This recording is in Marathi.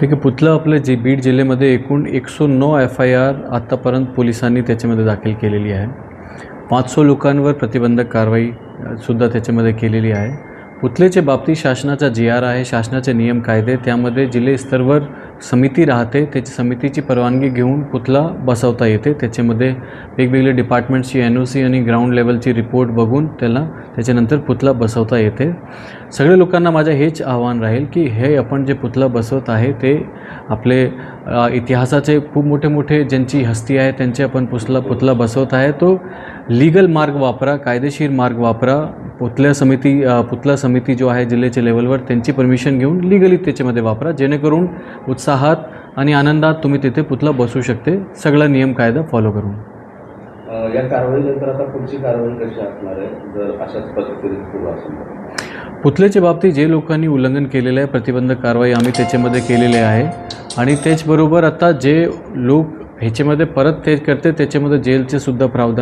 ठीक आहे. पुतलं आपल्या बीड जिल्ह्यामध्ये एकूण 109 FIR आत्तापर्यंत पोलिसांनी त्याच्यामध्ये दाखल केलेली आहे. 500 लोकांवर प्रतिबंधक कारवाई सुद्धा त्याच्यामध्ये केलेली आहे. पुतलेच्या बाबतीत शासनाचा GR आहे, शासनाचे नियम कायदे, त्यामध्ये जिल्हा स्तरावर समिती राहते, त्याची समितीची परवानगी घेऊन पुतळा बसवता येते. त्याच्यामध्ये वेगवेगळे डिपार्टमेंट्सची NOC आणि ग्राउंड लेवलची रिपोर्ट बघून त्याच्यानंतर पुतळा बसवता येते. सगळ्या लोकांना माझं हेच आव्हान राहील की हे आपण जे पुतळा बसवत आहे ते आपले इतिहासाचे खूप मोठे ज्यांची हस्ती आहे त्यांचे आपण पुतळा बसवत आहे, तो लीगल मार्ग वापरा, कायदेशीर मार्ग वापरा. पुतळा समिती जो आहे जिल्ह्याच्या लेवलवर त्यांची परमिशन घेऊन लीगली त्याच्यामध्ये वापरा, जेणेकरून उत्साहात आणि आनंदात तुम्ही तिथे पुतळा बसू शकते, सगळा नियम कायदा फॉलो करून. या कारवाईनंतर आता पुढची कारवाई कशी असणार आहे जर अशाच पद्धतीने सुरू असेल? पुतळ्याच्या बाबतीत जे लोकांनी उल्लंघन केलेलं आहे प्रतिबंधक कारवाई आम्ही त्याच्यामध्ये केलेली आहे. आणि त्याचबरोबर आता जे लोक ह्याच्यामध्ये परत ते करते त्याच्यामध्ये जेलचे सुद्धा प्रावधान